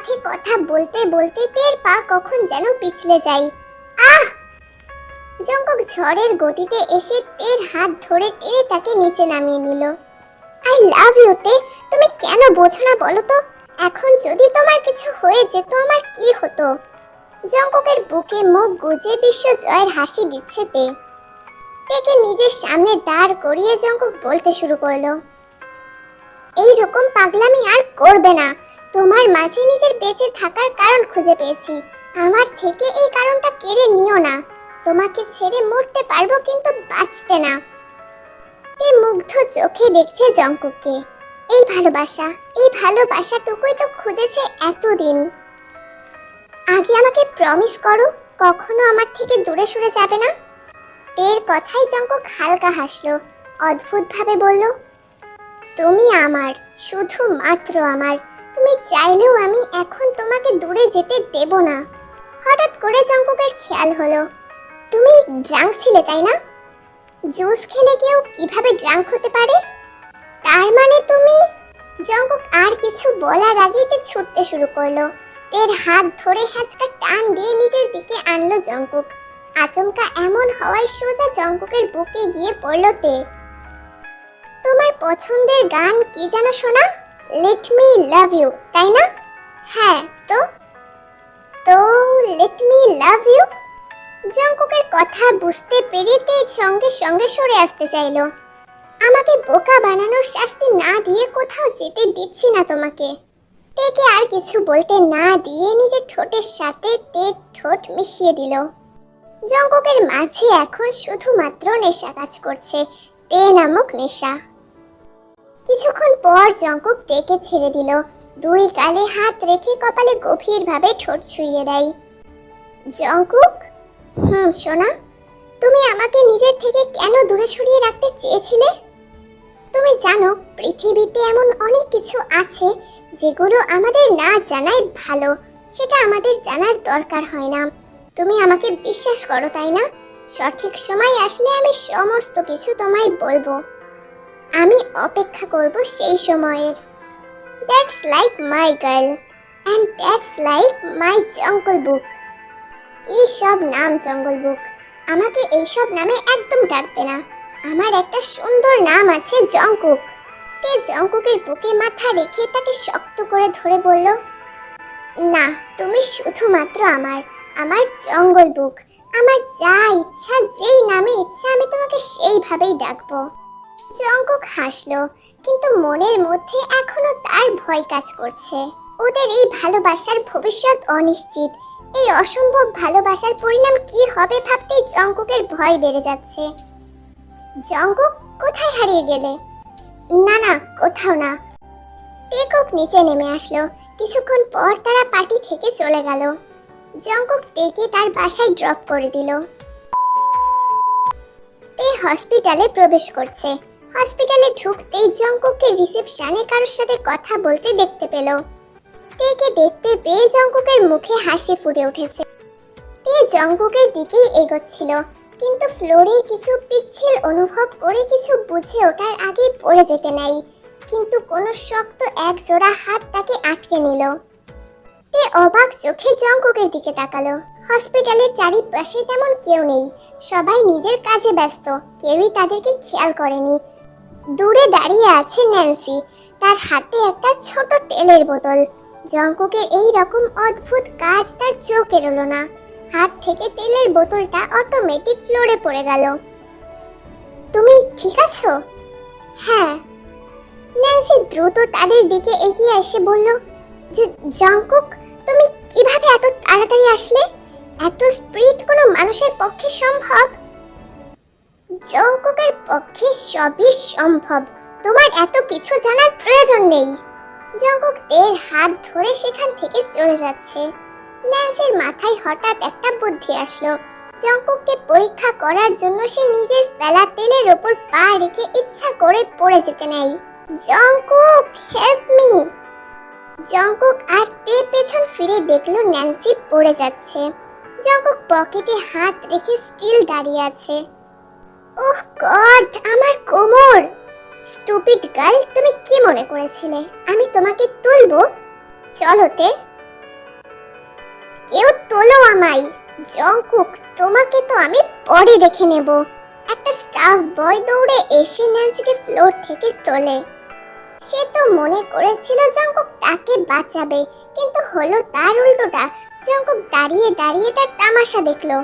সাথে কথা বলতে বলতে তের পা কখন যেন পিছলে যায়। আহ! জঙ্কুক ঝড়ের গতিতে এসে তের হাত ধরে টেনে তাকে নিচে নামিয়ে নিল। আই লাভ ইউ তে, তুমি কেন বোঝো না বলো তো? এখন যদি তোমার কিছু হয়ে যেত আমার কি হতো? জঙ্কুকের বুকে মুখ গুজে বিশ্ব জয়ের হাসি দিচ্ছে তে। তেকে নিজের সামনে দাঁড় করিয়ে জঙ্কুক বলতে শুরু করলো, এই রকম পাগলামি আর করবে না। তোমার মাঝে নিজের বেঁচে থাকার কারণ খুঁজে পেয়েছি, আমার থেকে এই কারণটা কেড়ে নিও না। তোমাকে ছেড়ে মরতে পারবো কিন্তু বাঁচতে না। তে মুগ্ধ চোখে দেখছে জঙ্কুককে। এই ভালোবাসাটুকুই তো খুঁজেছে এতদিন। আগে আমাকে প্রমিস করো কখনো আমার থেকে দূরে সরে যাবে না। তের কথায় জঙ্কুক হালকা হাসলো, অদ্ভুতভাবে বলল, তুমি আমার, শুধুমাত্র আমার। তুমি চাইলেও আমি এখন তোমাকে দূরে যেতে দেব না। হঠাৎ করে জঙ্কুকের খেয়াল হলো, তুমি ড্রাঙ্ক ছিলে তাই না? জুস খেলে কেউ কিভাবে ড্রাঙ্ক হতে পারে? তার মানে তুমি... জঙ্কুক আর কিছু বলার আগেই তে ছুটতে শুরু করলো। তের হাত ধরে হ্যাচকা টান দিয়ে নিজের দিকে আনলো জঙ্কুক। আচমকা এমন হওয়ায় সোজা জঙ্কুকের বুকে গিয়ে পড়ল তে। তোমার পছন্দের গান কি যেন শোনা? লেট মি লাভ ইউ, তাই না? হ্যাঁ, তো তো লেট মি লাভ ইউ। জঙ্কুকের কথা বুঝতে পেরে তে সঙ্গে সঙ্গে সরে আসতে চাইলো। আমাকে বোকা বানানোর শাস্তি না দিয়ে কোথাও যেতে দিচ্ছি না তোমাকে। তেকে আর কিছু বলতে না দিয়ে নিজের ঠোঁটের সাথে তের ঠোঁট মিশিয়ে দিল। জঙ্কুকের মাঝে এখন শুধুমাত্র নেশা কাজ করছে, তে নামক নেশা। কিছুক্ষণ পর জঙ্কুক তেকে ছেড়ে দিল। দুই গালে হাত রেখে কপালে গভীরভাবে ঠোঁট ছুঁয়ে দেয়। জঙ্কুক, সোনা, তুমি আমাকে নিজের থেকে কেন দূরে সরিয়ে রাখতে চেয়েছিলে? তুমি জানো পৃথিবীতে এমন অনেক কিছু আছে যেগুলো আমাদের না জানাই ভালো, সেটা আমাদের জানার দরকার হয় না। তুমি আমাকে বিশ্বাস করো তাই না? সঠিক সময় আসলে আমি সমস্ত কিছু তোমায় বলবো। আমি অপেক্ষা করব সেই সময়ের। That's like my girl and that's like my জঙ্গল বুক। কি সব নাম জঙ্গল বুক, আমাকে এইসব নামে একদম ডাকবে না। আমার একটা সুন্দর নাম আছে, জঙ্কুক। তে জঙ্কুকের বুকে মাথা রেখে তাকে শক্ত করে ধরে বলল, না, তুমি শুধুমাত্র আমার, আমার জঙ্গল বুক। আমার যা ইচ্ছা, যেই নামে ইচ্ছা আমি তোমাকে সেইভাবেই ডাকবো। জঙ্কুক হাসলো, কিন্তু মনের মধ্যে এখনো তার ভয় কাজ করছে। ওদের এই ভালোবাসার ভবিষ্যৎ অনিশ্চিত। এই অসম্ভব ভালোবাসার পরিণাম কি হবে ভাবতেই জঙ্কুকের ভয় বেড়ে যাচ্ছে। জঙ্কুক, কোথায় হারিয়ে গেলে? না না, কোথাও না। তেকুক নিচে নেমে আসলো। কিছুক্ষণ পর তারা পার্টি থেকে চলে গেল। জঙ্কুক তেকে তার বাসায় ড্রপ করে দিল। তে হসপিটালে প্রবেশ করছে। হসপিটালে ঢুকতেই জঙ্কুককে রিসেপশনে কারোর সাথে কথা বলতে দেখতে পেল। তেকে দেখতে পেয়ে জঙ্কুকের মুখে হাসি ফুটে উঠেছে। তে জঙ্কুকের দিকেই এগোচ্ছিল, কিন্তু ফ্লোরে কিছু পিচ্ছিল অনুভব করে কিছু বুঝে ওঠার আগেই পড়ে যেতে নাই। কিন্তু কোনো শক্ত এক জোড়া হাত তাকে আটকে নিল। তে অবাক চোখে জঙ্কুকের দিকে তাকালো। হসপিটালের চারিপাশে তেমন কেউ নেই, সবাই নিজের কাজে ব্যস্ত, কেউই তাদেরকে খেয়াল করেনি। দূরে দাঁড়িয়ে আছে ন্যান্সি, তার হাতে একটা ছোট তেলের বোতল। জঙ্কুকের এই রকম অদ্ভুত কাজ তার চোখ এড়োলো না। হাত থেকে তেলের বোতলটা অটোমেটিক ফ্লোরে পড়ে গেল। তুমি ঠিক আছো? হ্যাঁ। ন্যান্সি দ্রুত তাদের দিকে এগিয়ে এসে বলল, জঙ্কুক, তুমি কিভাবে এত তাড়াতাড়ি আসলে? এত স্পিড কোনো মানুষের পক্ষে সম্ভব? জঙ্কুকের পক্ষে সবই সম্ভব, তোমার এত কিছু জানার প্রয়োজন নেই। জঙ্কুক তের হাত ধরে সেখান থেকে চলে যাচ্ছে। ন্যান্সির মাথায় হঠাৎ একটা বুদ্ধি আসলো। জঙ্কুককে পরীক্ষা করার জন্য সে নিজের ফেলা তেলের ওপর পা রেখে ইচ্ছা করে পড়ে যেতে নেয়। Jungkook, help me! জঙ্কুক আর তে পেছন ফিরে দেখলো ন্যান্সি পড়ে যাচ্ছে। জঙ্কুক পকেটে হাত রেখে স্টিল দাঁড়িয়ে আছে। ওহ গড, আমার কোমর! স্টুপিড গার্ল, তুমি কি মনে করেছিলে আমি তোমাকে তুলবো? চলো তে। কেউ তোলো আমায়। জংকুক, তোমাকে তো আমি পরে দেখে নেব। একটা স্টাফ বয় দৌড়ে এসে ন্যান্সিকে ফ্লোর থেকে তোলে। সে তো মনে করেছিল জংকুক তাকে বাঁচাবে, কিন্তু হলো তার উল্টোটা। জংকুক দাঁড়িয়ে দাঁড়িয়ে তার তামাশা দেখলো।